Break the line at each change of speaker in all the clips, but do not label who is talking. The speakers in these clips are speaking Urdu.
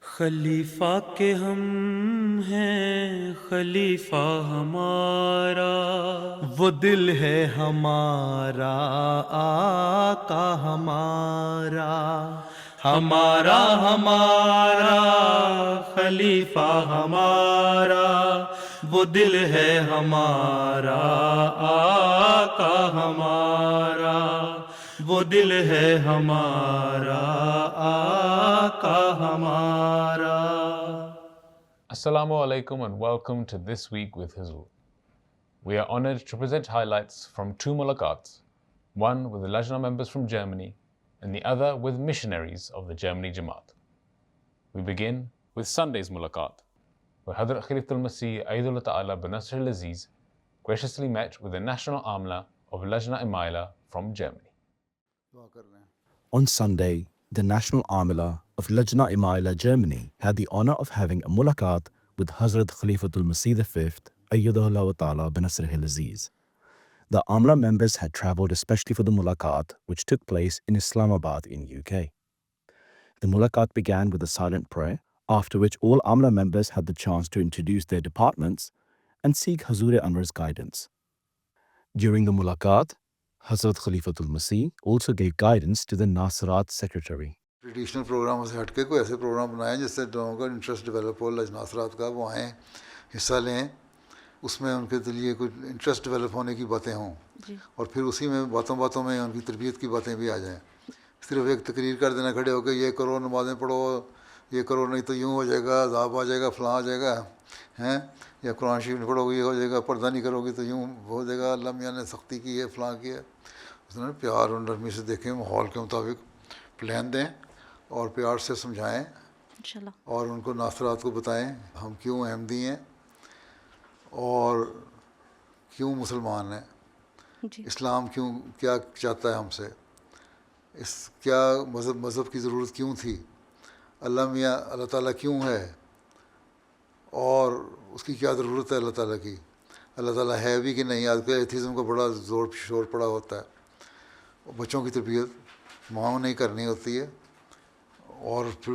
خلیفہ کے ہم ہیں خلیفہ ہمارا، وہ دل ہے ہمارا آقا ہمارا، ہمارا ہمارا خلیفہ ہمارا، وہ دل ہے ہمارا آقا ہمارا، وہ دل ہے ہمارا آقا ہمارا۔
Assalamu alaikum and welcome to This Week with Hizul. We are honored to present highlights from two mulaqats, one with the Lajna members from Germany and the other with missionaries of the Germany Jamaat. We begin with Sunday's mulaqat, where Hadrat Khalifatul Masih Aidullah Ta'ala bin Nasr al-Aziz graciously met with the National Amla of Lajna Imaila from Germany.
On Sunday, the National Amila of Lajna Imaila Germany had the honor of having a mulaqat with Hazrat Khalifatul Masih V, Ayyadahullah Ta'ala bin Nasr al-Aziz. The Amla members had travelled especially for the mulaqat, which took place in Islamabad in UK. The mulaqat began with a silent prayer, after which all Amla members had the chance to introduce their departments and seek Hazur Anwar's guidance. During the mulaqat, Hazrat Khalifatul Masih also gave guidance to the Nasirat secretary.
Traditional پروگراموں سے ہٹ کے کوئی ایسے پروگرام بنائیں جس سے لوگوں کا انٹرسٹ ڈیولپ ہو، ناصرات کا، وہ آئیں، حصہ لیں، اس میں ان کے لیے کوئی انٹرسٹ ڈیولپ ہونے کی باتیں ہوں، اور پھر اسی میں باتوں باتوں میں ان کی تربیت کی باتیں بھی آ جائیں۔ صرف ایک تقریر کر دینا کھڑے ہو کے یہ کرو، نمازیں پڑھو، یہ کرو، نہیں تو یوں ہو جائے گا، عذاب آ جائے گا، فلاں آ جائے گا، ہیں، یا قرآن شریف نہیں پڑھو گے یہ ہو جائے گا، پردہ نہیں کرو گے تو یوں ہو جائے گا، اللہ میاں نے سختی کی ہے، فلاں کی ہے۔ اس نے پیار اور نرمی سے دیکھیں، ماحول کے مطابق پلان دیں اور پیار سے سمجھائیں اور ان کو ناصرات کو بتائیں ہم کیوں احمدی ہیں اور کیوں مسلمان ہیں، اسلام کیوں کیا چاہتا ہے ہم سے، کیا مذہب کی ضرورت کیوں تھی، اللہ میاں اللہ تعالیٰ کیوں ہے اور اس کی کیا ضرورت ہے اللہ تعالیٰ کی، اللہ تعالیٰ ہے بھی کہ نہیں۔ آج کل ایتھیزم کا بڑا زور شور پڑا ہوتا ہے۔ بچوں کی تربیت ماؤں نہیں کرنی ہوتی ہے، اور پھر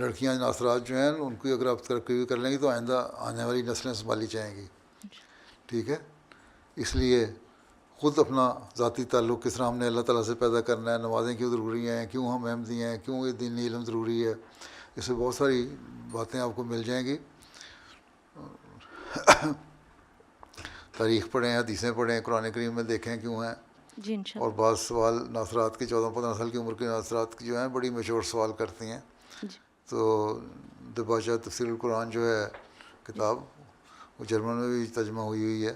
لڑکیاں ناصرات جو ہیں ان کی اگر آپ ترقی کر لیں گی تو آئندہ آنے والی نسلیں سنبھالی جائیں گی، ٹھیک ہے۔ اس لیے خود اپنا ذاتی تعلق کس طرح ہم نے اللہ تعالیٰ سے پیدا کرنا ہے، نمازیں کیوں ضروری ہیں، کیوں ہم احمدی ہیں، کیوں یہ دینی علم ضروری ہے، اس سے بہت ساری باتیں آپ کو مل جائیں گی۔ تاریخ پڑھیں، حدیثیں پڑھیں، قرآن کریم میں دیکھیں کیوں ہیں، اور بعض سوال ناصرات کی 14-15 سال کی عمر کے ناصرات کی جو ہیں بڑی میچور سوال کرتی ہیں، تو دباجہ تفسیر القرآن جو ہے کتاب وہ جرمن میں بھی ترجمہ ہوئی ہے،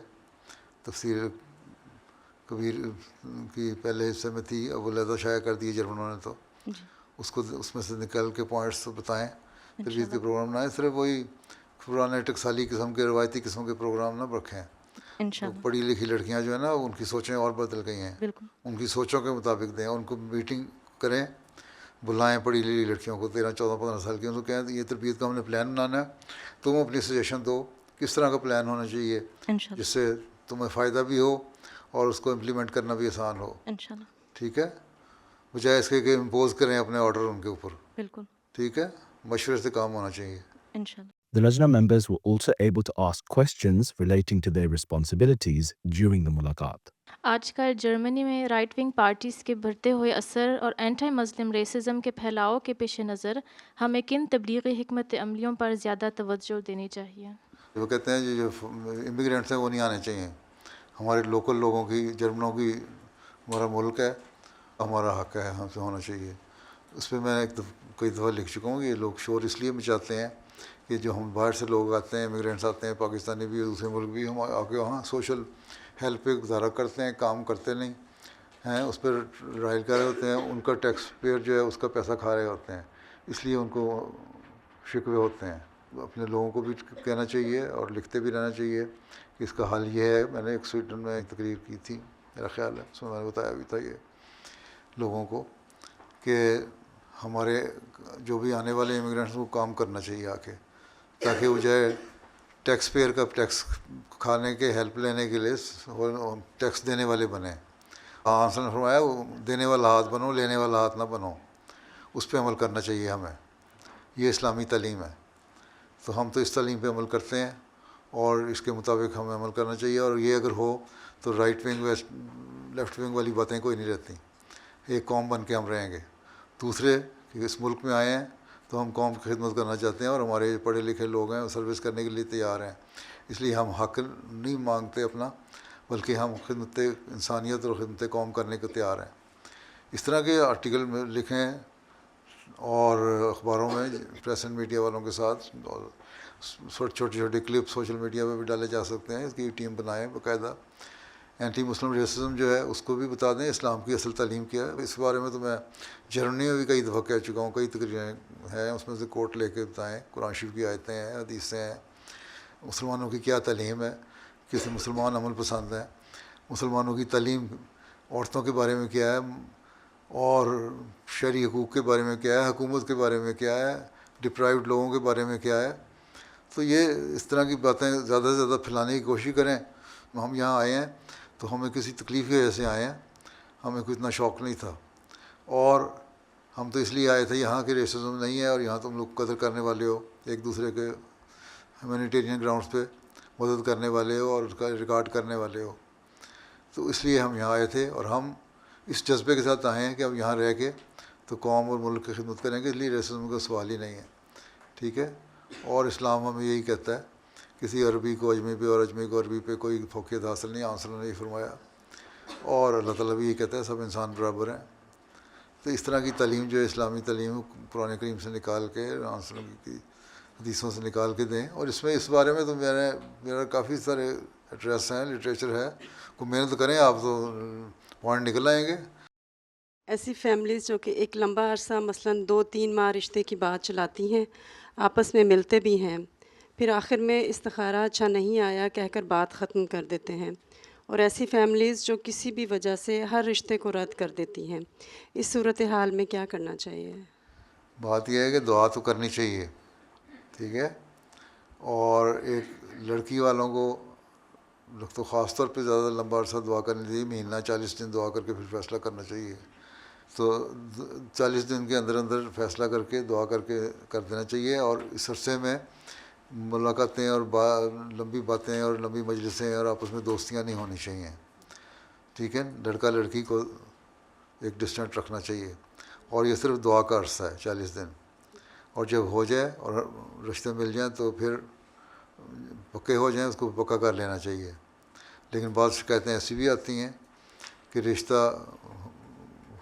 تفسیر کبیر کی پہلے حصے میں تھی، اب وہ علیحدہ شائع کر دی جرمنوں نے، تو اس کو اس میں سے نکل کے پوائنٹس بتائیں، تربیت کے پروگرام بنائیں، صرف وہی پرانے ٹکسالی قسم کے روایتی قسم کے پروگرام نہ رکھیں۔ پڑھی لکھی لڑکیاں جو ہیں نا ان کی سوچیں اور بدل گئی ہیں، ان کی سوچوں کے مطابق دیں، ان کو میٹنگ کریں، بلائیں پڑھی لکھی لڑکیوں کو 13-14-15 سال کی، ان کو کہیں یہ تربیت کا ہم نے پلان بنانا ہے، تم اپنی سجیشن دو کس طرح کا پلان ہونا چاہیے جس سے تمہیں فائدہ بھی ہو اور اس کو امپلیمنٹ کرنا بھی آسان ہو، ٹھیک ہے، بجائے اس کے کہ امپوز کریں اپنے آرڈر ان کے اوپر، ٹھیک ہے، مشورے سے کام ہونا چاہیے۔
The Lajna members were also able to ask questions relating to their responsibilities during the mulaqat.
آج کل جرمنی میں رائٹ ونگ پارٹیز کے بڑھتے ہوئے اثر اور اینٹی مسلم ریسزم کے پھیلاؤ کے پیش نظر ہمیں کن تبلیغی حکمت عملیوں پر زیادہ توجہ دینی چاہیے؟
وہ کہتے ہیں جو امیگرینٹس ہیں وہ نہیں آنے چاہیے، ہمارے لوکل لوگوں کی، جرمنوں کی، ہمارا ملک ہے، ہمارا حق ہے، ہم سے ہونا چاہیے۔ اس پہ میں کئی دفعہ لکھ چکا ہوں کہ یہ لوگ شور اس لیے مچاتے ہیں کہ جو ہم باہر سے لوگ آتے ہیں، امیگرینٹس آتے ہیں، پاکستانی بھی، دوسرے ملک بھی، ہم آ کے وہاں سوشل ہیلپ پہ گزارا کرتے ہیں، کام کرتے نہیں ہیں، اس پہ رائل کر رہے ہوتے ہیں، ان کا ٹیکس پیئر جو ہے اس کا پیسہ کھا رہے ہوتے ہیں، اس لیے ان کو شکوے ہوتے ہیں۔ اپنے لوگوں کو بھی کہنا چاہیے اور لکھتے بھی رہنا چاہیے کہ اس کا حل یہ ہے۔ میں نے ایک سویڈن میں ایک تقریر کی تھی، میرا خیال ہے اس میں میں نے بتایا بھی تھا یہ لوگوں کو کہ ہمارے جو بھی آنے والے امیگرینٹس کو کام کرنا چاہیے آ کے، تاکہ وہ جائے ٹیکس پیئر کا ٹیکس کھانے کے ہیلپ لینے کے لیے ٹیکس دینے والے بنیں۔ آنسر نے فرمایا وہ دینے والا ہاتھ بنو، لینے والا ہاتھ نہ بنو، اس پہ عمل کرنا چاہیے ہمیں۔ یہ اسلامی تعلیم ہے. تو ہم تو اس تعلیم پہ عمل کرتے ہیں اور اس کے مطابق ہمیں عمل کرنا چاہیے. اور یہ اگر ہو تو رائٹ ونگ لیفٹ ونگ والی باتیں کوئی نہیں رہتی. ایک قوم بن کے ہم رہیں گے. دوسرے کہ اس ملک میں آئے ہیں تو ہم قوم کی خدمت کرنا چاہتے ہیں اور ہمارے پڑھے لکھے لوگ ہیں وہ سروس کرنے کے لیے تیار ہیں. اس لیے ہم حق نہیں مانگتے اپنا، بلکہ ہم خدمت انسانیت اور خدمت قوم کرنے کو تیار ہیں. اس طرح کے آرٹیکل میں لکھیں اور اخباروں میں پریس اینڈ میڈیا والوں کے ساتھ، اور چھوٹے چھوٹے کلپ سوشل میڈیا پہ بھی ڈالے جا سکتے ہیں. اس کی ٹیم بنائیں باقاعدہ. اینٹی مسلم ریسزم جو ہے اس کو بھی بتا دیں اسلام کی اصل تعلیم کیا ہے. اس بارے میں تو میں جرمنی میں بھی کئی دفعہ کہہ چکا ہوں. کئی تقریریں ہیں اس میں سے کوٹ لے کے بتائیں. قرآن شریف کی آیتیں ہیں، حدیثیں ہیں، مسلمانوں کی کیا تعلیم ہے، کسی مسلمان عمل پسند ہیں، مسلمانوں کی تعلیم عورتوں کے بارے میں کیا ہے، اور شہری حقوق کے بارے میں کیا ہے، حکومت کے بارے میں کیا ہے، ڈپرائیوڈ لوگوں کے بارے میں کیا ہے. تو یہ اس طرح کی باتیں زیادہ سے زیادہ پھیلانے کی کوشش کریں. ہم یہاں آئے ہیں تو ہمیں کسی تکلیف کی وجہ سے آئے ہیں، ہمیں کوئی اتنا شوق نہیں تھا. اور ہم تو اس لیے آئے تھے یہاں کے ریسزم نہیں ہے، اور یہاں تم لوگ قدر کرنے والے ہو، ایک دوسرے کے ہیومینیٹیرین گراؤنڈس پہ مدد کرنے والے ہو اور اس کا ریکارڈ کرنے والے ہو. تو اس لیے ہم یہاں آئے تھے اور ہم اس جذبے کے ساتھ آئے ہیں کہ اب یہاں رہ کے تو قوم اور ملک کی خدمت کریں گے. اس لیے ریسزم کا سوال ہی نہیں ہے. ٹھیک ہے. اور اسلام ہمیں یہی کہتا ہے، کسی عربی کو اجمی پہ اور اجمی کو عربی پہ کوئی فوقیت حاصل نہیں، آنسر نے نہیں فرمایا. اور اللہ تعالیٰ بھی یہ کہتا ہے سب انسان برابر ہیں. تو اس طرح کی تعلیم جو ہے اسلامی تعلیم قرآن کریم سے نکال کے، آنسر کی حدیثوں سے نکال کے دیں. اور اس بارے میں تو میرا کافی سارے ایڈریس ہیں، لٹریچر ہے. کوئی محنت کریں آپ تو پوائنٹ نکل آئیں گے.
ایسی فیملیز جو کہ ایک لمبا عرصہ مثلاً 2-3 ماہ رشتے کی بات چلاتی ہیں، آپس میں ملتے بھی ہیں، پھر آخر میں استخارہ اچھا نہیں آیا کہہ کر بات ختم کر دیتے ہیں. اور ایسی فیملیز جو کسی بھی وجہ سے ہر رشتے کو رد کر دیتی ہیں، اس صورتحال میں کیا کرنا چاہیے؟
بات یہ ہے کہ دعا تو کرنی چاہیے. ٹھیک ہے. اور ایک لڑکی والوں کو تو خاص طور پہ زیادہ لمبا عرصہ دعا کرنی چاہیے. مہینہ 40 دن دعا کر کے پھر فیصلہ کرنا چاہیے. تو 40 دن کے اندر اندر فیصلہ کر کے دعا کر دینا چاہیے. اور اس عرصے میں ملاقاتیں اور لمبی باتیں اور لمبی مجلسیں اور آپس میں دوستیاں نہیں ہونی چاہیے. ٹھیک ہے. لڑکا لڑکی کو ایک ڈسٹینٹ رکھنا چاہیے. اور یہ صرف دعا کا عرصہ ہے 40 دن. اور جب ہو جائے اور رشتے مل جائیں تو پھر پکے ہو جائیں، اس کو پکا کر لینا چاہیے. لیکن بعض شکایتیں ایسی بھی آتی ہیں کہ رشتہ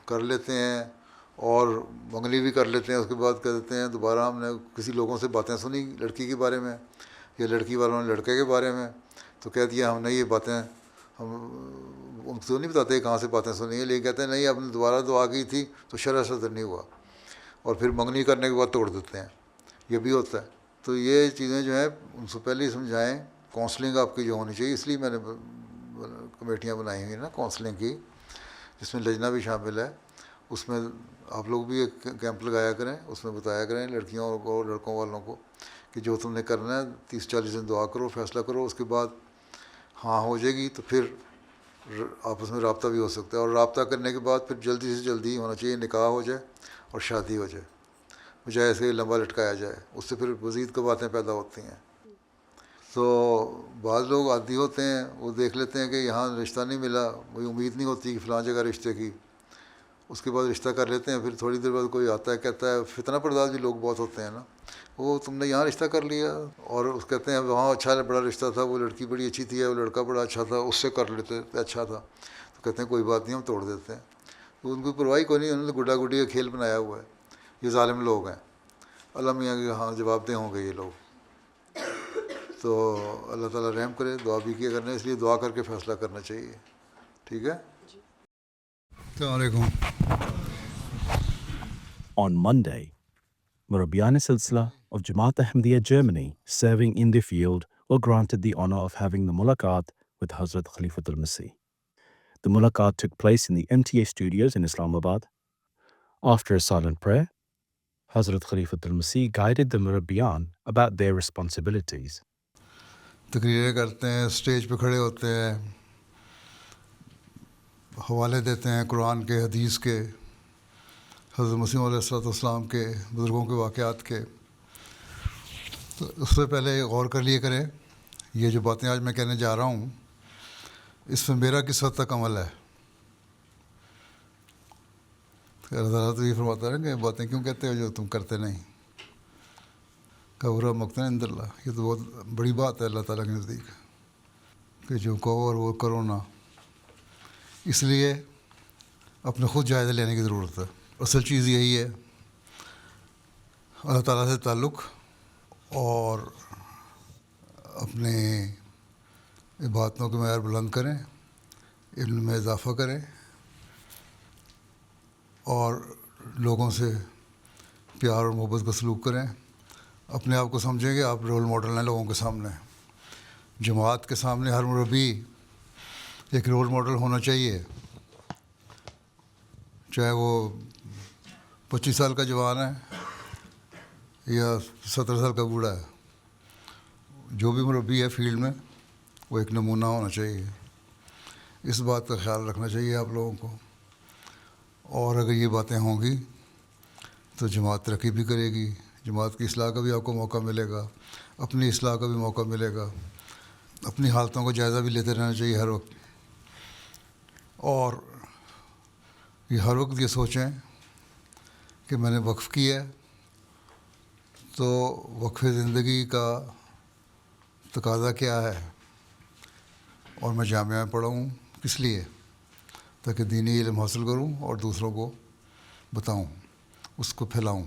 کر لیتے ہیں اور منگنی بھی کر لیتے ہیں، اس کے بعد کہہ دیتے ہیں دوبارہ ہم نے کسی لوگوں سے باتیں سنی لڑکی کے بارے میں یا لڑکی والوں نے لڑکے کے بارے میں، تو کہہ دیا ہم نے یہ باتیں، ہم ان کو نہیں بتاتے کہاں سے باتیں سنی ہیں، لیکن کہتے ہیں نہیں آپ نے دوبارہ دعا کی تھی تو شرح صدر نہیں ہوا، اور پھر منگنی کرنے کے بعد توڑ دیتے ہیں. یہ بھی ہوتا ہے. تو یہ چیزیں جو ہیں ان سے پہلے ہی سمجھائیں. کونسلنگ آپ کی جو ہونی چاہیے، اس لیے میں نے کمیٹیاں بنائی ہوئی ہیں نا کونسلنگ کی، جس میں لجنہ بھی شامل ہے. اس میں آپ لوگ بھی ایک کیمپ لگایا کریں، اس میں بتایا کریں لڑکیوں کو لڑکوں والوں کو کہ جو تم نے کرنا ہے 30-40 دن دعا کرو، فیصلہ کرو، اس کے بعد ہاں ہو جائے گی تو پھر آپس میں رابطہ بھی ہو سکتا ہے. اور رابطہ کرنے کے بعد پھر جلدی سے جلدی ہونا چاہیے، نکاح ہو جائے اور شادی ہو جائے، بجائے ایسے لمبا لٹکایا جائے. اس سے پھر مزید کو باتیں پیدا ہوتی ہیں. تو بعض لوگ عادی ہوتے ہیں، وہ دیکھ لیتے ہیں کہ یہاں رشتہ نہیں ملا، کوئی امید نہیں ہوتی کہ فلاں جگہ رشتے کی، اس کے بعد رشتہ کر لیتے ہیں. پھر تھوڑی دیر بعد کوئی آتا ہے کہتا ہے، فتنہ پرداز بھی لوگ بہت ہوتے ہیں نا، وہ تم نے یہاں رشتہ کر لیا، اور اس کہتے ہیں وہاں اچھا بڑا رشتہ تھا، وہ لڑکی بڑی اچھی تھی، وہ لڑکا بڑا اچھا تھا، اس سے کر لیتے اچھا تھا، تو کہتے ہیں کوئی بات نہیں ہم توڑ دیتے ہیں. تو ان کو پرواہی کوئی نہیں، انہوں نے گڈا گڈی کا کھیل بنایا ہوا ہے. یہ ظالم لوگ ہیں. اللہ میاں کے ہاں جواب دہ ہوں گے یہ لوگ. تو اللہ تعالیٰ رحم کرے. دعا بھی کیا کرنا ہے، اس لیے دعا کر کے فیصلہ کرنا چاہیے. ٹھیک ہے. السلام علیکم.
On Monday, Murabiyan Silsila of Jamaat Ahmadiyya Germany, serving in the field, were granted the honor of having the mulaqat with Hazrat Khalifatul Masih. The mulaqat took place in the MTA studios in Islamabad. After a silent prayer, Hazrat Khalifatul Masih guided the Murabiyan about their responsibilities.
تقریریں کرتے ہیں، اسٹیج پہ کھڑے ہوتے ہیں، حوالے دیتے ہیں قرآن کے، حدیث کے، حضرت مسیح علیہ الصلوۃ والسلام کے، بزرگوں کے واقعات کے. تو اس سے پہلے غور کر لیے کریں یہ جو باتیں آج میں کہنے جا رہا ہوں اس میں میرا کس حد تک عمل ہے. اللہ تعالیٰ تو یہ فرماتا ہے کہ باتیں کیوں کہتے ہو جو تم کرتے نہیں. کبرا مقتن عند اللہ، یہ تو بہت بڑی بات ہے اللہ تعالیٰ کے نزدیک کہ جو کہو اور وہ کرو نہ. اس لیے اپنے خود جائزہ لینے کی ضرورت ہے. اصل چیز یہی ہے اللہ تعالیٰ سے تعلق اور اپنے عبادتوں کے معیار بلند کریں، علم میں اضافہ کریں اور لوگوں سے پیار اور محبت کا سلوک کریں. اپنے آپ کو سمجھیں کہ آپ رول ماڈل ہیں لوگوں کے سامنے. جماعت کے سامنے ہر مربی ایک رول ماڈل ہونا چاہیے، چاہے وہ 25 سال کا جوان ہے یا 17 سال کا بوڑھا ہے. جو بھی مربی ہے فیلڈ میں وہ ایک نمونہ ہونا چاہیے. اس بات کا خیال رکھنا چاہیے آپ لوگوں کو. اور اگر یہ باتیں ہوں گی تو جماعت ترقی بھی کرے گی، جماعت کی اصلاح کا بھی آپ کو موقع ملے گا، اپنی اصلاح کا بھی موقع ملے گا. اپنی حالتوں کا جائزہ بھی لیتے رہنا چاہیے ہر وقت. اور یہ ہر وقت یہ سوچیں کہ میں نے وقف کیا ہے تو وقف زندگی کا تقاضا کیا ہے، اور میں جامعہ میں پڑھا ہوں کس لیے؟ تاکہ دینی علم حاصل کروں اور دوسروں کو بتاؤں، اس کو پھیلاؤں،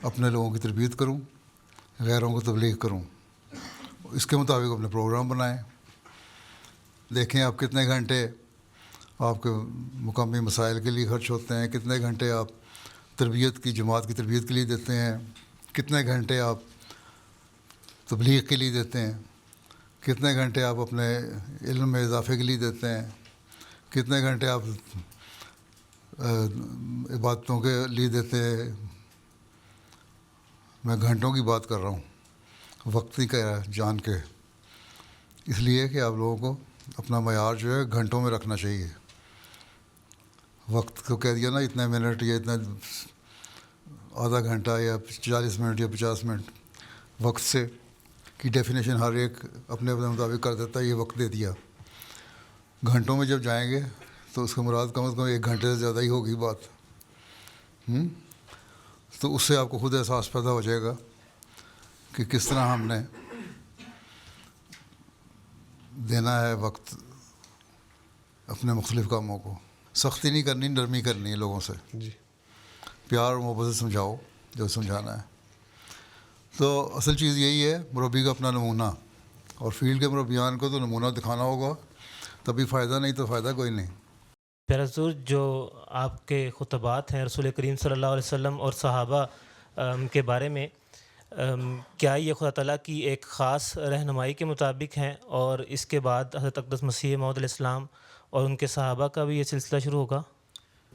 اپنے لوگوں کی تربیت کروں، غیروں کو تبلیغ کروں. اس کے مطابق اپنے پروگرام بنائیں. دیکھیں آپ کتنے گھنٹے آپ کے مقامی مسائل کے لیے خرچ ہوتے ہیں، کتنے گھنٹے آپ تربیت کی جماعت کی تربیت کے لیے دیتے ہیں، کتنے گھنٹے آپ تبلیغ کے لیے دیتے ہیں، کتنے گھنٹے آپ اپنے علم میں اضافے کے لیے دیتے ہیں، کتنے گھنٹے آپ عبادتوں کے لیے دیتے ہیں. میں گھنٹوں کی بات کر رہا ہوں، وقت ہی کہہ رہا ہے جان کے. اس لیے کہ آپ لوگوں کو اپنا معیار جو ہے گھنٹوں میں رکھنا چاہیے. وقت کو کہہ دیا نا اتنے منٹ یا اتنا آدھا گھنٹہ یا 40 منٹ یا 50 منٹ، وقت سے کی ڈیفینیشن ہر ایک اپنے اپنے مطابق کر دیتا ہے. یہ وقت دے دیا. گھنٹوں میں جب جائیں گے تو اس کا مراد کم از کم 1 گھنٹے سے زیادہ ہی ہوگی بات. تو اس سے آپ کو خود احساس پیدا ہو جائے گا کہ کس طرح ہم نے دینا ہے وقت اپنے مختلف کاموں کو. سختی نہیں کرنی، نرمی کرنی ہے لوگوں سے.
جی
پیار اور محبت سے سمجھاؤ جو سمجھانا ہے. تو اصل چیز یہی ہے مربی کا اپنا نمونہ، اور فیلڈ کے مربیان کو تو نمونہ دکھانا ہوگا تبھی فائدہ، نہیں تو فائدہ کوئی نہیں.
پیارا حضور، جو آپ کے خطبات ہیں رسول کریم صلی اللہ علیہ وسلم اور صحابہ کے بارے میں، کیا یہ خدا تعالیٰ کی ایک خاص رہنمائی کے مطابق ہیں، اور اس کے بعد حضرت اقدس مسیح موعود علیہ السلام اور ان کے صحابہ کا بھی یہ سلسلہ شروع ہوگا؟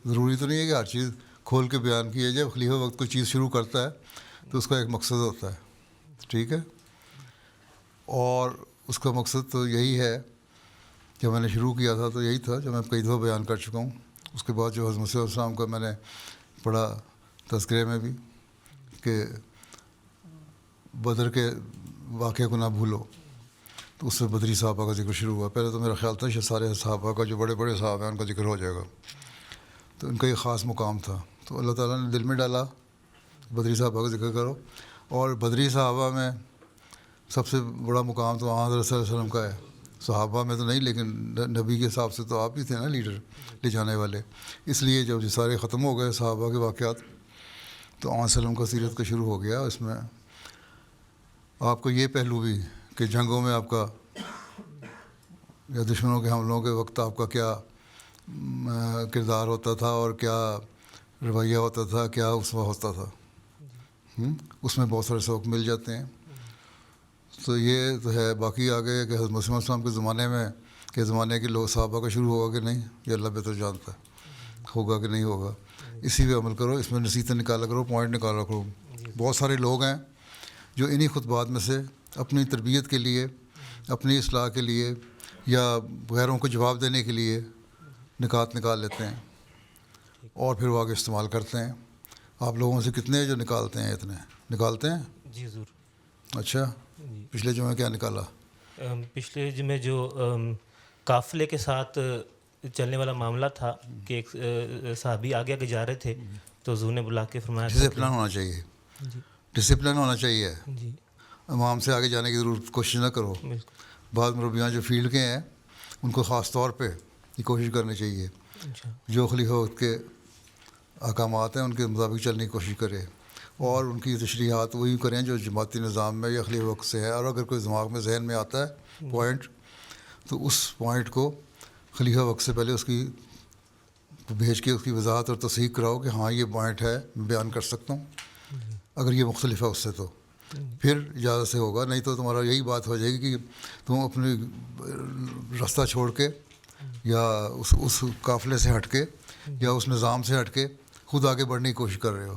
ضروری تو نہیں ہے کہ ہر چیز کھول کے بیان کی ہے. جب خلیفہ وقت کوئی چیز شروع کرتا ہے تو اس کا ایک مقصد ہوتا ہے، ٹھیک ہے؟ اور اس کا مقصد تو یہی ہے. جب میں نے شروع کیا تھا تو یہی تھا جو میں کئی دفعہ بیان کر چکا ہوں. اس کے بعد جو حضرت مسیح علیہ السلام کا میں نے پڑھا تذکرے میں بھی کہ بدر کے واقعے کو نہ بھولو، تو اس سے بدری صحابہ کا ذکر شروع ہوا. پہلے تو میرا خیال تھا کہ سارے صحابہ کا جو بڑے بڑے صحابہ ہیں ان کا ذکر ہو جائے گا، تو ان کا یہ خاص مقام تھا. تو اللہ تعالیٰ نے دل میں ڈالا بدری صحابہ کا ذکر کرو. اور بدری صحابہ میں سب سے بڑا مقام تو حضرت صلی اللہ علیہ وسلم کا ہے. صحابہ میں تو نہیں، لیکن نبی کے حساب سے تو آپ ہی تھے نا لیڈر، لے جانے والے. اس لیے جب یہ سارے ختم ہو گئے صحابہ کے واقعات تو علیہ وسلم کا سیرت کا شروع ہو گیا. اس میں آپ کو یہ پہلو بھی کہ جنگوں میں آپ کا یا دشمنوں کے حملوں کے وقت آپ کا کیا کردار ہوتا تھا اور کیا رویہ ہوتا تھا، کیا اسوہ ہوتا تھا. اس میں بہت سارے سبق مل جاتے ہیں. تو یہ تو ہے. باقی آگے کہ حضرت مسیح علیہ السلام کے زمانے میں کے زمانے کے لوگ صحابہ کا شروع ہوگا کہ نہیں، یہ اللہ بہتر جانتا ہے، ہوگا کہ نہیں ہوگا. اسی پہ عمل کرو، اس میں نصیحتیں نکالا کرو، پوائنٹ نکالا کرو. بہت سارے لوگ ہیں جو انہی خطبات میں سے اپنی تربیت کے لیے، اپنی اصلاح کے لیے یا غیروں کو جواب دینے کے لیے نکات نکال لیتے ہیں اور پھر وہ آگے استعمال کرتے ہیں. آپ لوگوں سے کتنے جو نکالتے ہیں، اتنے نکالتے ہیں؟
جی حضور.
اچھا پچھلے جمعے کیا نکالا؟
پچھلے جمعے جو قافلے کے ساتھ چلنے والا معاملہ تھا کہ ایک صحابی آگے آگے جا رہے تھے تو حضور نے بلا کے فرمایا تھا
ڈسپلن ہونا چاہیے، ڈسپلن ہونا چاہیے،
جی
امام سے آگے جانے کی ضرورت کوشش نہ کرو.
بالکل
بعض مربیان جو فیلڈ کے ہیں ان کو خاص طور پہ یہ کوشش کرنی چاہیے
اچھا
جو خلیفہ وقت کے احکامات ہیں ان کے مطابق چلنے کی کوشش کرے اور ان کی تشریحات وہی کریں جو جماعتی نظام میں یا خلیفہ وقت سے ہے. اور اگر کوئی دماغ میں ذہن میں آتا ہے پوائنٹ تو اس پوائنٹ کو خلیفہ وقت سے پہلے اس کی بھیج کے اس کی وضاحت اور تصحیح کراؤ کہ ہاں یہ پوائنٹ ہے میں بیان کر سکتا ہوں. اگر یہ مختلف ہے اس سے تو پھر اجازت سے ہوگا، نہیں تو تمہارا یہی بات ہو جائے گی کہ تم اپنی راستہ چھوڑ کے یا اس قافلے سے ہٹ کے یا اس نظام سے ہٹ کے خود آگے بڑھنے کی کوشش کر رہے ہو.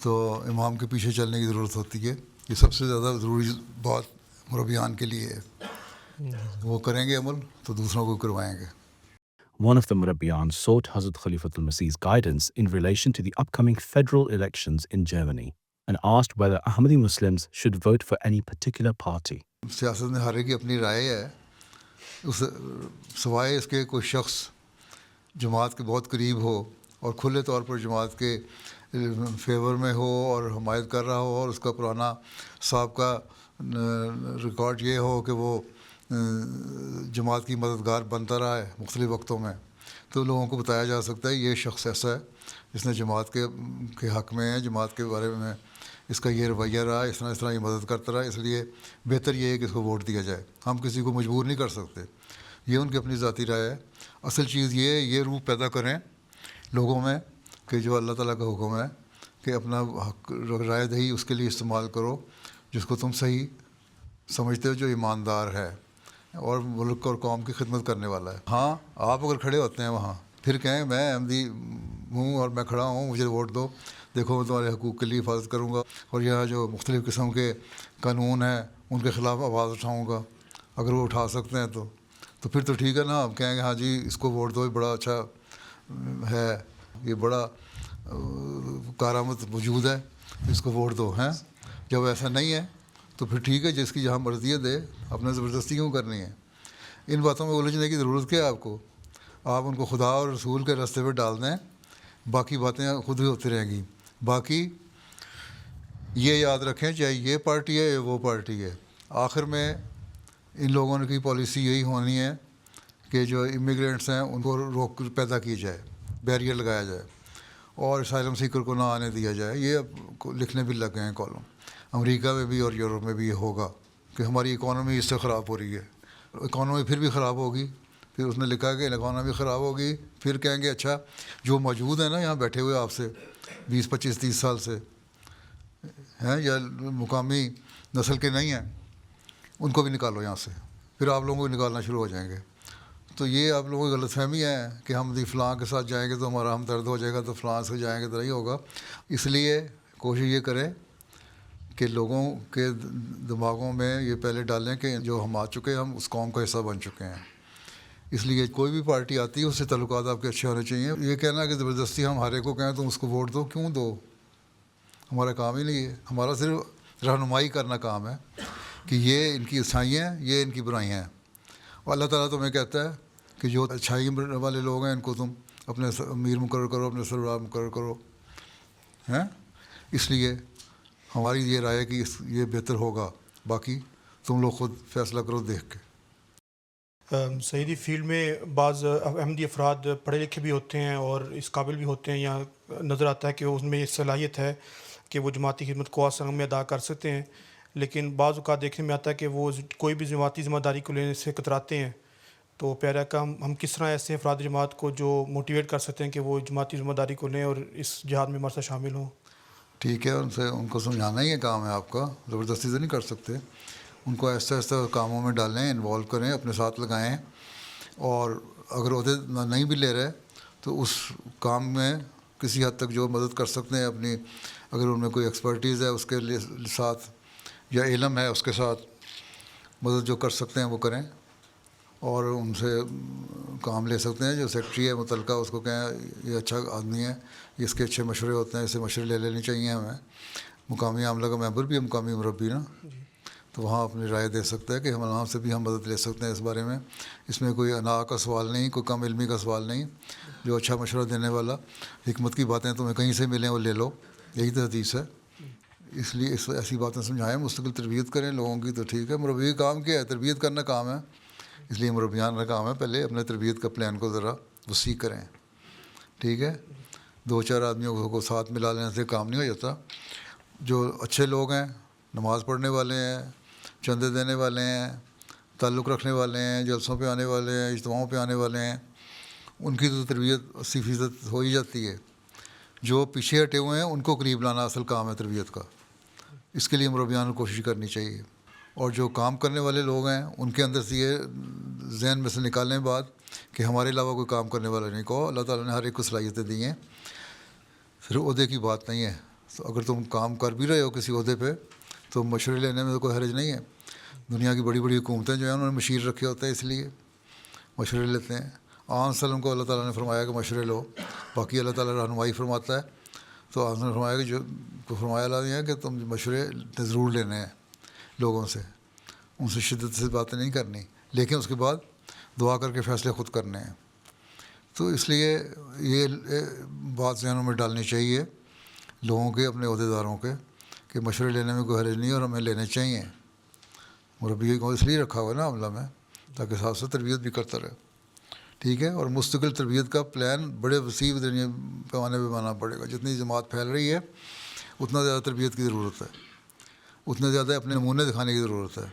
تو امام کے پیچھے چلنے کی ضرورت ہوتی ہے. یہ سب سے زیادہ ضروری بات مربیان کے لیے ہے. وہ کریں گے عمل تو دوسروں کو کروائیں گے.
One of the Murabbiyan sought Hazrat Khalifatul Masih's guidance in relation to the upcoming federal elections in Germany and asked whether Ahmadi Muslims should vote for any particular party.
سیاست میں ہر ایک کی اپنی رائے ہے، اس سوائے اس کے کوئی شخص جماعت کے بہت قریب ہو اور کھلے طور پر جماعت کے فیور میں ہو اور حمایت کر رہا ہو اور اس کا پرانا سابقہ ریکارڈ یہ ہو کہ وہ جماعت کی مددگار بنتا رہا ہے مختلف وقتوں میں، تو لوگوں کو بتایا جا سکتا ہے یہ شخص ایسا ہے جس نے جماعت کے حق میں ہے، جماعت کے بارے میں اس کا یہ رویہ رہا، اس طرح یہ مدد کرتا رہا، اس لیے بہتر یہ ہے کہ اس کو ووٹ دیا جائے. ہم کسی کو مجبور نہیں کر سکتے، یہ ان کی اپنی ذاتی رائے ہے. اصل چیز یہ روح پیدا کریں لوگوں میں کہ جو اللہ تعالیٰ کا حکم ہے کہ اپنا حق رائے دہی اس کے لیے استعمال کرو جس کو تم صحیح سمجھتے ہو، جو ایماندار ہے اور ملک اور قوم کی خدمت کرنے والا ہے. ہاں آپ اگر کھڑے ہوتے ہیں وہاں پھر کہیں میں احمدی ہوں اور میں کھڑا ہوں مجھے ووٹ دو، دیکھو میں تمہارے حقوق کے لیے حفاظت کروں گا اور یہاں جو مختلف قسم کے قانون ہیں ان کے خلاف آواز اٹھاؤں گا، اگر وہ اٹھا سکتے ہیں تو پھر تو ٹھیک ہے نا. آپ کہیں گے ہاں جی اس کو ووٹ دو، یہ بڑا اچھا ہے، یہ بڑا کارآمد وجود ہے، اس کو ووٹ دو. ہیں جب ایسا نہیں ہے تو پھر ٹھیک ہے جس کی جہاں مرضی ہے دے، اپنے زبردستی کیوں کرنی ہے؟ ان باتوں میں الجھنے کی ضرورت کیا ہے آپ کو؟ آپ ان کو خدا اور رسول کے راستے پہ ڈال دیں، باقی باتیں خود ہی ہوتی رہیں گی. باقی یہ یاد رکھیں چاہے یہ پارٹی ہے یا وہ پارٹی ہے، آخر میں ان لوگوں کی پالیسی یہی ہونی ہے کہ جو امیگرینٹس ہیں ان کو روک پیدا کی جائے، بیریئر لگایا جائے اور اسائلم سیکر کو نہ آنے دیا جائے. یہ لکھنے بھی لگ گئے ہیں کالم. امریکہ میں بھی اور یورپ میں بھی یہ ہوگا کہ ہماری اکانومی اس سے خراب ہو رہی ہے. اکانومی پھر بھی خراب ہوگی، پھر اس نے لکھا کہ اکانومی خراب ہوگی، پھر کہیں گے اچھا جو موجود ہیں نا یہاں بیٹھے ہوئے آپ سے 20 25 30 سال سے ہیں یا مقامی نسل کے نہیں ہیں ان کو بھی نکالو یہاں سے، پھر آپ لوگوں کو نکالنا شروع ہو جائیں گے. تو یہ آپ لوگوں کی غلط فہمی ہے کہ ہم فلاں کے ساتھ جائیں گے تو ہمارا ہم درد ہو جائے گا، تو فلاں سے جائیں گے تو نہیں ہوگا. اس لیے کوشش یہ کریں کہ لوگوں کے دماغوں میں یہ پہلے ڈالیں کہ جو ہم آ چکے ہیں ہم اس قوم کا حصہ بن چکے ہیں. اس لیے کوئی بھی پارٹی آتی ہے اس سے تعلقات آپ کے اچھے ہونے چاہیے. یہ کہنا کہ زبردستی ہم ہر ایک کو کہیں تم اس کو ووٹ دو، کیوں دو؟ ہمارا کام ہی نہیں ہے. ہمارا صرف رہنمائی کرنا کام ہے کہ یہ ان کی اچھائیاں ہیں، یہ ان کی برائیاں ہیں. اور اللہ تعالیٰ تمہیں کہتا ہے کہ جو اچھائی والے لوگ ہیں ان کو تم اپنے امیر مقرر کرو، اپنے سربراہ مقرر کرو. ہیں اس لیے ہماری یہ رائے ہے کہ یہ بہتر ہوگا، باقی تم لوگ خود فیصلہ کرو دیکھ کے.
سعیدی فیلڈ میں بعض احمدی افراد پڑھے لکھے بھی ہوتے ہیں اور اس قابل بھی ہوتے ہیں، یہاں نظر آتا ہے کہ ان میں یہ صلاحیت ہے کہ وہ جماعتی خدمت کو آسان میں ادا کر سکتے ہیں، لیکن بعض اوقات دیکھنے میں آتا ہے کہ وہ کوئی بھی جماعتی ذمہ داری کو لینے سے کتراتے ہیں. تو پیارا کا ہم کس طرح ایسے افراد جماعت کو جو موٹیویٹ کر سکتے ہیں کہ وہ جماعتی ذمہ داری کو لیں اور اس جہاد میں ہمارے ساتھ شامل ہوں؟
ٹھیک ہے، ان کو سمجھانا ہی ہے کام ہے آپ کا، زبردستی سے نہیں کر سکتے. ان کو ایسا ایسا کاموں میں ڈالیں، انوالو کریں، اپنے ساتھ لگائیں. اور اگر عہدے نہیں بھی لے رہے تو اس کام میں کسی حد تک جو مدد کر سکتے ہیں اپنی، اگر ان میں کوئی ایکسپرٹیز ہے اس کے ساتھ یا علم ہے اس کے ساتھ مدد جو کر سکتے ہیں وہ کریں اور ان سے کام لے سکتے ہیں. جو سیکرٹری ہے متعلقہ اس کو کہیں یہ اچھا آدمی ہے، اس کے اچھے مشورے ہوتے ہیں، اسے مشورے لے لینے چاہیے ہمیں. مقامی عاملہ کا ممبر بھی ہے مقامی مربی نا، تو وہاں اپنی رائے دے سکتا ہے کہ ہم عوام سے بھی ہم مدد لے سکتے ہیں اس بارے میں. اس میں کوئی انا کا سوال نہیں، کوئی کم علمی کا سوال نہیں. جو اچھا مشورہ دینے والا، حکمت کی باتیں تمہیں کہیں سے ملیں وہ لے لو، یہی تو حدیث ہے. اس لیے ایسی باتیں سمجھائیں، مستقل تربیت کریں لوگوں کی تو ٹھیک ہے. مربی کا کام کیا ہے؟ تربیت کرنا کام ہے. اس لیے مربیان کا کام ہے پہلے اپنے تربیت کا پلان کو ذرا وسیع کریں. ٹھیک ہے، 2-4 آدمیوں کو ساتھ ملا لینے سے کام نہیں ہو جاتا. جو اچھے لوگ ہیں، نماز پڑھنے والے ہیں، چندے دینے والے ہیں، تعلق رکھنے والے ہیں، جلسوں پہ آنے والے ہیں، اجتماعوں پہ آنے والے ہیں، ان کی تو تربیت 80% ہو ہی جاتی ہے. جو پیچھے ہٹے ہوئے ہیں ان کو قریب لانا اصل کام ہے تربیت کا. اس کے لیے مربیان کو کوشش کرنی چاہیے. اور جو کام کرنے والے لوگ ہیں ان کے اندر سے یہ ذہن میں سے نکالنے بعد کہ ہمارے علاوہ کوئی کام کرنے والا نہیں. کہو اللہ تعالیٰ نے ہر ایک کو صلاحیتیں دی ہیں، صرف عہدے کی بات نہیں ہے. تو اگر تم کام کر بھی رہے ہو کسی عہدے پہ تو مشورے لینے میں تو کوئی حرج نہیں ہے. دنیا کی بڑی بڑی حکومتیں جو ہیں انہوں نے مشیر رکھے ہوتے ہیں، اس لیے مشورے لیتے ہیں. آن وسلم کو اللہ تعالیٰ نے فرمایا کہ مشورے لو، باقی اللہ تعالیٰ رہنمائی فرماتا ہے. تو آن نے فرمایا کہ جو فرمایا اللہ نے کہ تم مشورے ضرور لینے ہیں لوگوں سے، ان سے شدت سے باتیں نہیں کرنی، لیکن اس کے بعد دعا کر کے فیصلے خود کرنے ہیں. تو اس لیے یہ بات ذہنوں میں ڈالنی چاہیے لوگوں کے، اپنے عہدیداروں کے، کہ مشورے لینے میں کوئی حرج نہیں اور ہمیں لینے چاہیے. مربی کو اس لیے رکھا ہوا ہے نا عملہ میں، تاکہ ساتھ ساتھ تربیت بھی کرتا رہے. ٹھیک ہے. اور مستقل تربیت کا پلان بڑے وسیع پیمانے پہ بنانا پڑے گا. جتنی جماعت پھیل رہی ہے اتنا زیادہ تربیت کی ضرورت ہے، اتنے زیادہ اپنے نمونے دکھانے کی ضرورت ہے.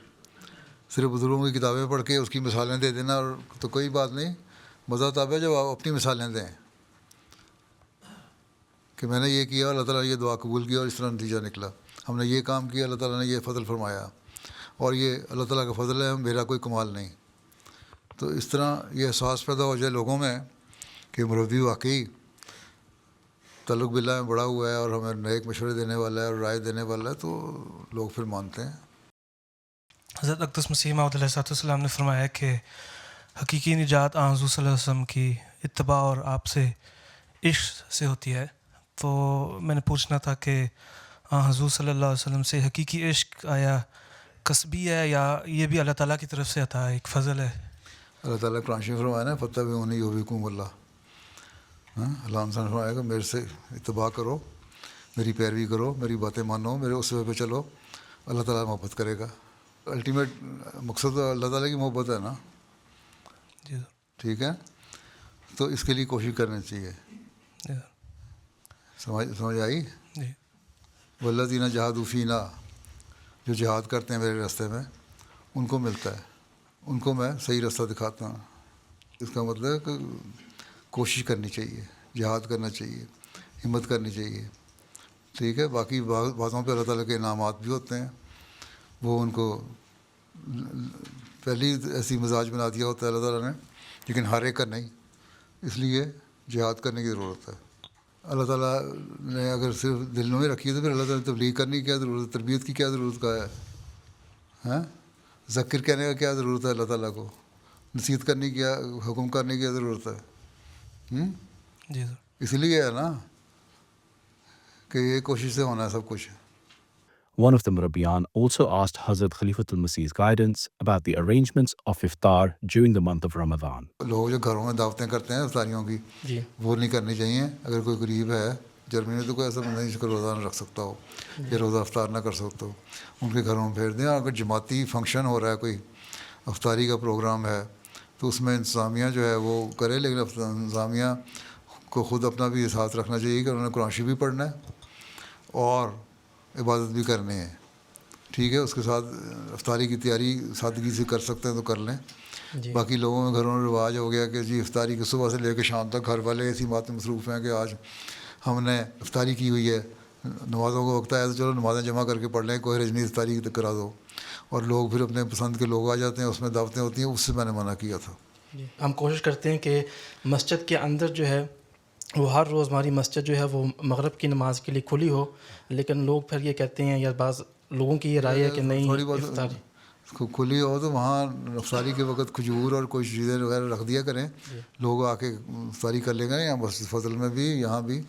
صرف بزرگوں کی کتابیں پڑھ کے اس کی مثالیں دے دینا اور تو کوئی بات نہیں. مزہ تب ہے جب آپ اپنی مثالیں دیں کہ میں نے یہ کیا، اللہ تعالیٰ نے یہ دعا قبول کیا اور اس طرح نتیجہ نکلا. ہم نے یہ کام کیا، اللہ تعالیٰ نے یہ فضل فرمایا اور یہ اللہ تعالیٰ کا فضل ہے، میرا کوئی کمال نہیں. تو اس طرح یہ احساس پیدا ہو جائے لوگوں میں کہ مربی واقعی تعلق باللہ میں بڑا ہوا ہے اور ہمیں نیک مشورے دینے والا ہے اور رائے دینے والا ہے، تو لوگ پھر مانتے ہیں.
حضرت اقدس مسیح موعود علیہ السلام نے فرمایا کہ حقیقی نجات آن حضور صلی اللہ علیہ وسلم کی اتباع اور آپ سے عشق سے ہوتی ہے. تو میں نے پوچھنا تھا کہ آن حضور صلی اللہ علیہ وسلم سے حقیقی عشق آیا قصبی ہے یا یہ بھی اللہ تعالیٰ کی طرف سے عطا ہے، ایک فضل ہے؟
اللہ تعالیٰ قرآن شریف فرمایا نا فتبعونی یحببکم اللہ. اللہ نے فرمایا کہ میرے سے اتباع کرو، میری پیروی کرو، میری باتیں مانو، میرے اسوے پہ چلو، اللہ تعالیٰ محبت کرے گا. الٹیمیٹ مقصد تو اللہ تعالیٰ کی محبت ہے نا.
جی
ٹھیک ہے. تو اس کے لیے کوشش کرنی چاہیے. سمجھ آئی؟
جی.
والذین جاہدوا فینا، جو جہاد کرتے ہیں میرے راستے میں ان کو ملتا ہے، ان کو میں صحیح راستہ دکھاتا ہوں. اس کا مطلب ہے کہ کوشش کرنی چاہیے، جہاد کرنا چاہیے، ہمت کرنی چاہیے. ٹھیک ہے. باقی باتوں پہ اللہ تعالیٰ کے انعامات بھی ہوتے ہیں، وہ ان کو پہلی ایسی مزاج بنا دیا ہوتا ہے اللہ تعالیٰ نے، لیکن ہر ایک کا نہیں. اس لیے جہاد کرنے کی ضرورت ہے. اللہ تعالیٰ نے اگر صرف دل میں رکھی ہے تو پھر اللہ تعالیٰ نے تبلیغ کرنے کی کیا ضرورت ہے، تربیت کی کیا ضرورت کا ہے؟ ہاں، ذکر کہنے کا کیا ضرورت ہے؟ اللہ تعالیٰ کو نصیحت کرنے کی کیا، حکم کرنے کی کیا ضرورت ہے؟
جی سر.
اس لیے ہے نا کہ یہ کوشش سے ہونا ہے سب کچھ.
One of the Murabbiyan also asked Hazrat Khalifatul Masih's guidance about the arrangements of iftar during the month of Ramadan.
لوگ جو گھروں میں دعوتیں کرتے ہیں افطاریوں کی، وہ نہیں کرنی چاہیے. اگر کوئی غریب ہے، جرمنی میں تو کوئی ایسا بندہ نہیں جس کو روزہ نہ رکھ سکتا ہو یا روزہ افطار نہ کر سکتا ہو، ان کے گھروں میں بھیج دیں. اگر جماعتی فنکشن ہو رہا ہے، کوئی افطاری کا پروگرام ہے، تو اس میں انتظامیہ جو ہے وہ کرے، لیکن انتظامیہ کو خود اپنا بھی ساتھ رکھنا چاہیے کہ انہوں نے قرآن شریف بھی پڑھنا ہے اور عبادت بھی کرنی ہے. ٹھیک ہے. اس کے ساتھ افطاری کی تیاری سادگی سے کر سکتے ہیں تو کر لیں. باقی لوگوں میں گھروں میں رواج ہو گیا کہ جی افطاری کی صبح سے لے کے شام تک گھر والے ایسی باتیں مصروف ہیں کہ آج ہم نے افطاری کی ہوئی ہے، نمازوں کا وقت آیا تو چلو نمازیں جمع کر کے پڑھ لیں، کوئی حرج نہیں، افطاری کرا دو. اور لوگ پھر اپنے پسند کے لوگ آ جاتے ہیں، اس میں دعوتیں ہوتی ہیں. اس سے میں نے منع کیا تھا.
ہم کوشش کرتے ہیں کہ مسجد کے اندر جو ہے وہ ہر روز ہماری مسجد جو ہے وہ مغرب کی نماز کے لیے کھلی ہو، لیکن لوگ پھر یہ کہتے ہیں یا بعض لوگوں کی یہ رائے ہے کہ نہیں
تھوڑی بہت کھلی ہو تو وہاں افطاری کے وقت کھجور اور کوئی چیزیں وغیرہ رکھ دیا کریں، لوگ آ کے افطاری کر لیں گے. یا مسجد فضل میں بھی، یہاں بھی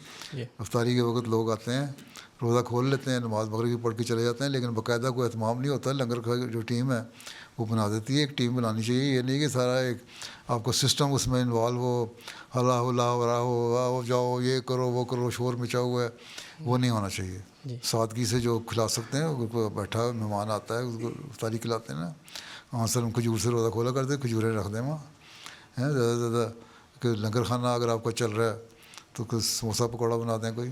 افطاری کے وقت لوگ آتے ہیں، روزہ کھول لیتے ہیں, نماز مغرب کی پڑھ کے چلے جاتے ہیں, لیکن باقاعدہ کوئی اہتمام نہیں ہوتا. لنگر کا جو ٹیم ہے وہ بنا دیتی ہے. ایک ٹیم بنانی چاہیے, یہ نہیں کہ سارا ایک آپ کو سسٹم اس میں انوالو ہو, ہلا ہلا ورا ہو, جاؤ یہ کرو وہ کرو, شور مچا ہوا ہے, وہ نہیں ہونا چاہیے. سادگی سے جو کھلا سکتے ہیں, بیٹھا مہمان آتا ہے اس کو افطاری کھلاتے ہیں نا. ہاں سر, ہم کھجور سے روزہ کھولا کرتے, کھجوریں رکھ دیں وہاں ہیں زیادہ سے زیادہ. کہ لنگر کھانا اگر آپ کا چل رہا ہے تو کچھ سموسا پکوڑا بنا دیں, کوئی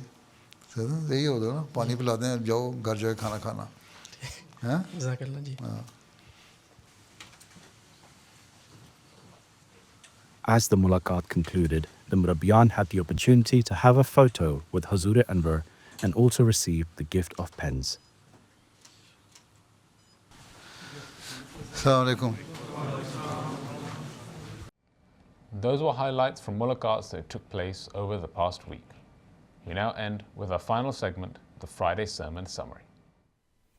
یہی ہوگا نا, پانی پلا دیں, جاؤ گھر جائے کھانا کھانا ہے.
جزاک اللہ جی.
As the mulaqat concluded, the Murabbiyan had the opportunity to have a photo with Hazur Anwar and also receive the gift of pens.
Assalamu alaikum.
Those were highlights from mulaqats that took place over the past week. We now end with our final segment, the Friday Sermon Summary.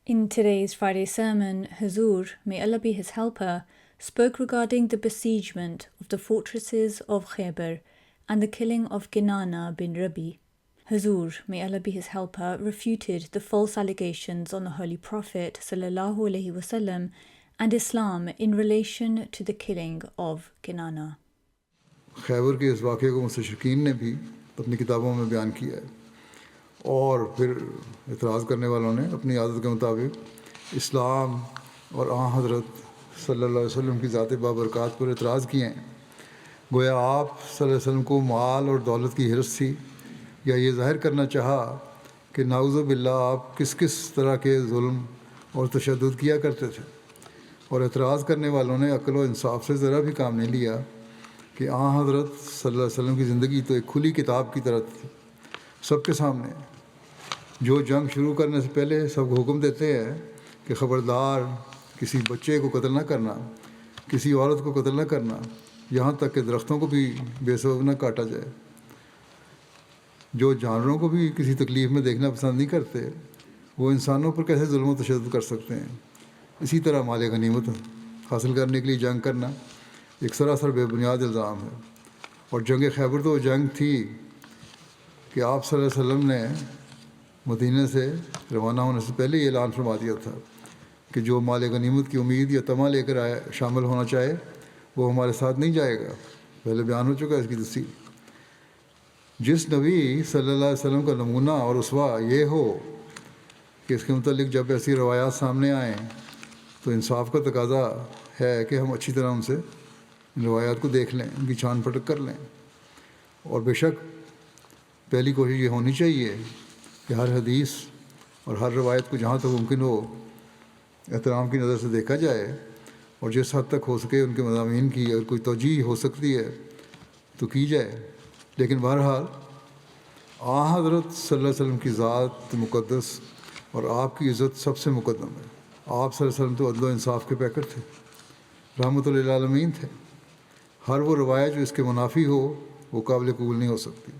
In today's Friday sermon, Hazur, may Allah be his helper, spoke regarding the besiegement of the fortresses of Khaybar and the killing of Kinana bin Rabi. Hazur, may Allah be his helper, refuted the false allegations on the Holy Prophet ﷺ and Islam in relation to the killing of Kinana.
خیبر کے اس واقعے کو مستشرقین نے بھی اپنی کتابوں میں بیان کیا ہے, اور پھر اعتراض کرنے والوں نے اپنی عادت کے مطابق اسلام اور آن حضرت صلی اللہ علیہ وسلم کی ذات بابرکات پر اعتراض کیے ہیں. گویا آپ صلی اللہ علیہ وسلم کو مال اور دولت کی حرص تھی, یا یہ ظاہر کرنا چاہا کہ نعوذ باللہ آپ کس کس طرح کے ظلم اور تشدد کیا کرتے تھے. اور اعتراض کرنے والوں نے عقل و انصاف سے ذرا بھی کام نہیں لیا کہ آن حضرت صلی اللہ علیہ وسلم کی زندگی تو ایک کھلی کتاب کی طرح تھی, سب کے سامنے. جو جنگ شروع کرنے سے پہلے سب کو حکم دیتے ہیں کہ خبردار کسی بچے کو قتل نہ کرنا, کسی عورت کو قتل نہ کرنا, یہاں تک کہ درختوں کو بھی بے سبب نہ کاٹا جائے. جو جانوروں کو بھی کسی تکلیف میں دیکھنا پسند نہیں کرتے, وہ انسانوں پر کیسے ظلم و تشدد کر سکتے ہیں. اسی طرح مال غنیمت حاصل کرنے کے لیے جنگ کرنا ایک سراسر بے بنیاد الزام ہے. اور جنگ خیبر تو وہ جنگ تھی کہ آپ صلی اللہ علیہ وسلم نے مدینہ سے روانہ ہونے سے پہلے یہ اعلان فرما دیا تھا کہ جو مال غنیمت کی امید یا طمع لے کر شامل ہونا چاہے وہ ہمارے ساتھ نہیں جائے گا. پہلے بیان ہو چکا ہے اس کی تفصیل. جس نبی صلی اللہ علیہ وسلم کا نمونہ اور اسوہ یہ ہو کہ اس کے متعلق جب ایسی روایات سامنے آئیں تو انصاف کا تقاضا ہے کہ ہم اچھی طرح ان سے روایات کو دیکھ لیں, ان کی چھان پھٹک کر لیں. اور بے شک پہلی کوشش یہ ہونی چاہیے کہ ہر حدیث اور ہر روایت کو جہاں تک ممکن ہو احترام کی نظر سے دیکھا جائے, اور جس حد تک ہو سکے ان کے مضامین کی اگر کوئی توجیہ ہو سکتی ہے تو کی جائے. لیکن بہرحال آن حضرت صلی اللہ علیہ وسلم کی ذات مقدس اور آپ کی عزت سب سے مقدم ہے. آپ صلی اللہ علیہ وسلم تو عدل و انصاف کے پیکر تھے, رحمت للعالمین تھے. ہر وہ روایت جو اس کے منافی ہو وہ قابل قبول نہیں ہو سکتی.